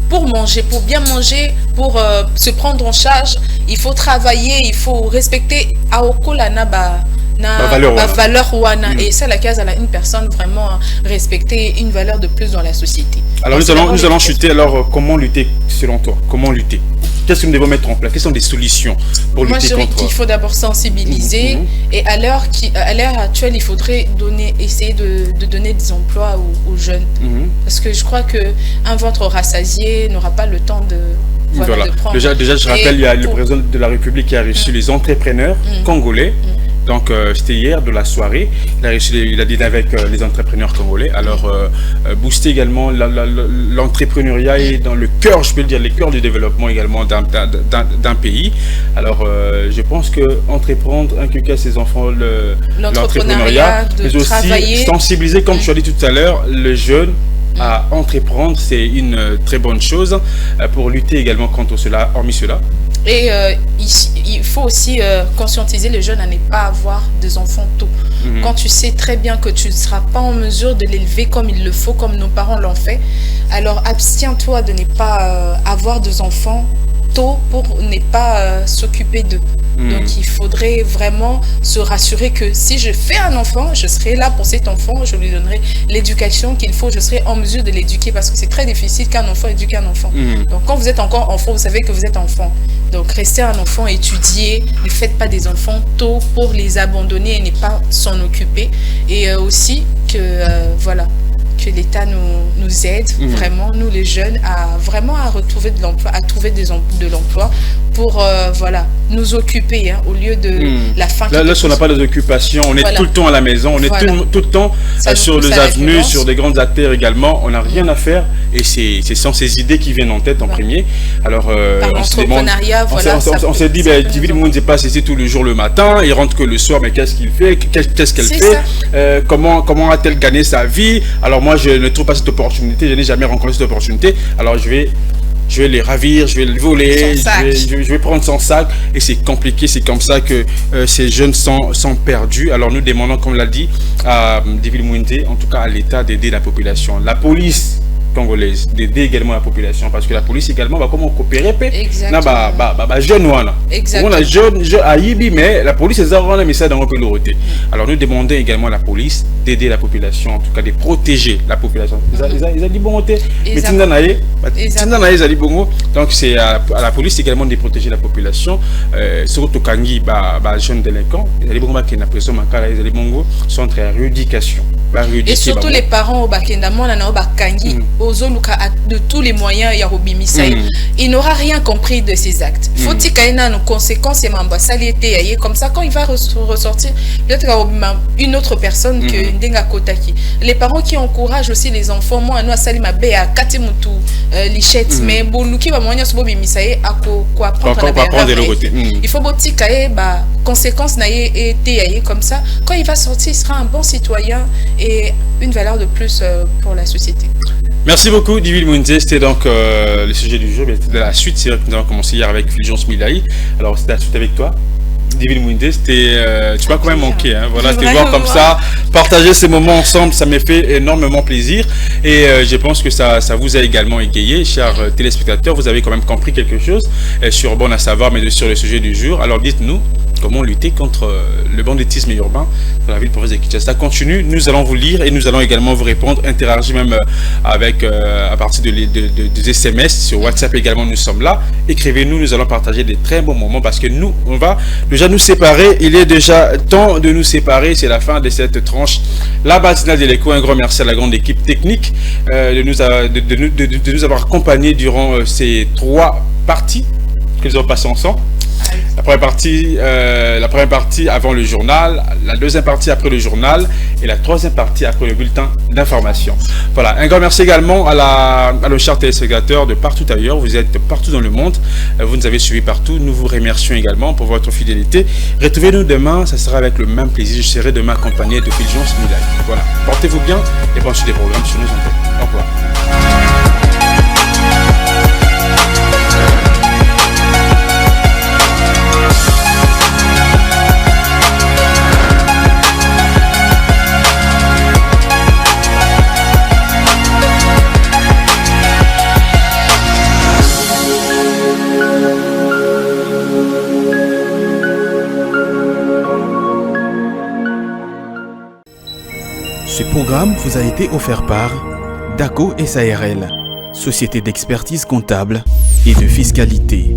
pour manger, pour bien manger, pour se prendre en charge, il faut travailler, il faut respecter aokolana valeur wana. Et ça, la case, elle a une personne vraiment respectée, une valeur de plus dans la société. Alors nous allons chuter. Alors comment lutter selon toi? Comment lutter? Qu'est-ce que nous devons mettre en place? Quelles sont des solutions pour lutter contre? Moi, je dirais qu'il faut d'abord sensibiliser. Et à l'heure actuelle, il faudrait essayer de donner des emplois aux jeunes. Parce que je crois qu'un ventre rassasié n'aura pas le temps de... Voilà. Déjà, je rappelle, il y a le président de la République qui a reçu les entrepreneurs congolais. Donc, c'était hier de la soirée. Il a dit avec les entrepreneurs congolais. Alors, booster également l'entrepreneuriat et dans le cœur, je peux le dire, le cœur du développement également d'un pays. Alors, je pense que entreprendre, inculquer à ses enfants l'entrepreneuriat, mais aussi sensibiliser, comme tu as dit tout à l'heure, les jeunes à entreprendre, c'est une très bonne chose pour lutter également contre cela, hormis cela. Et il faut aussi conscientiser les jeunes à ne pas avoir des enfants tôt. Quand tu sais très bien que tu ne seras pas en mesure de l'élever comme il le faut, comme nos parents l'ont fait, alors abstiens-toi de ne pas avoir des enfants tôt pour ne pas s'occuper d'eux. Donc il faudrait vraiment se rassurer que si je fais un enfant, je serai là pour cet enfant, je lui donnerai l'éducation qu'il faut, je serai en mesure de l'éduquer, parce que c'est très difficile qu'un enfant éduque un enfant. Donc quand vous êtes encore enfant, vous savez que vous êtes enfant. Donc restez un enfant, étudiez, ne faites pas des enfants tôt pour les abandonner et ne pas s'en occuper. Et aussi que que l'État nous aide vraiment, nous les jeunes, à retrouver de l'emploi, à trouver de l'emploi pour nous occuper au lieu de la faim. Là, on n'a pas des occupations, on est tout le temps à la maison, on est tout le temps sur les avenues, sur des grandes artères également, on n'a rien à faire et ce sont ces idées qui viennent en tête en premier. Alors on se demande, on s'est dit, Divine Moon ne passe ici tout le jour le matin, il rentre que le soir, mais qu'est-ce qu'il fait, qu'est-ce qu'elle fait, comment a-t-elle gagné sa vie? Alors moi je ne trouve pas cette opportunité, je n'ai jamais rencontré cette opportunité, alors je vais les ravir, je vais le voler, je vais prendre son sac, et c'est compliqué. C'est comme ça que ces jeunes sont perdus. Alors nous demandons, comme l'a dit à Divine Mwende, en tout cas à l'État, d'aider la population, la police congolaise, d'aider également la population, parce que la police également va comment coopérer. Jeune on a jeune à Yibi, mais la police est un message dans le côté. Alors nous demandons également à la police d'aider la population, en tout cas de protéger la population. Ils ont dit bon, donc c'est à la police également de protéger la population, surtout quand il y a jeunes délinquants, ils ont dit qu'il y a prison, ils ont dit bon, centre de rééducation. Et surtout les parents au Bakendamon, de tous les moyens, il n'aura rien compris de ces actes. Faut-il qu'il y ait une conséquence et comme ça, quand il va ressortir, peut-être une autre personne que Ndenga Kotaki. Les parents qui encouragent aussi les enfants, moi, nous, à Salima Béa, Katimutu, Lichette, mais Boluki va moyen sur Misaye à quoi prendre de l'autre côté. Il faut que qu'il conséquence n'aille été comme ça. Quand il va sortir, il sera un bon citoyen et une valeur de plus pour la société. Merci beaucoup, Divine Mwende. C'était donc le sujet du jour. De la suite, c'est vrai que nous avons commencé hier avec Fulgence Milaï. Alors, c'était la suite avec toi. Divine Mwende, tu m'as quand même manqué. Voilà, te voir comme ça, partager ces moments ensemble, ça m'a fait énormément plaisir. Et je pense que ça vous a également égayé, chers téléspectateurs. Vous avez quand même compris quelque chose sur Bon à savoir, mais sur le sujet du jour. Alors, dites-nous, comment lutter contre le banditisme urbain dans la ville province de Kinshasa. Ça continue, nous allons vous lire et nous allons également vous répondre, interagir même avec à partir des SMS sur WhatsApp également. Nous sommes là. Écrivez-nous, nous allons partager des très bons moments parce que nous, on va déjà nous séparer. Il est déjà temps de nous séparer. C'est la fin de cette tranche. La matinale de l'écho. Un grand merci à la grande équipe technique de nous avoir accompagnés durant ces 3 parties que nous avons passées ensemble. La première partie avant le journal, la deuxième partie après le journal et la troisième partie après le bulletin d'information. Voilà, un grand merci également à nos chers téléspectateurs de partout ailleurs. Vous êtes partout dans le monde, vous nous avez suivis partout. Nous vous remercions également pour votre fidélité. Retrouvez-nous demain, ça sera avec le même plaisir. Je serai demain accompagné de Fulgence Milay. Voilà, portez-vous bien et bonne suite des programmes sur nos antennes. Au revoir. Ce programme vous a été offert par DACO SARL, société d'expertise comptable et de fiscalité.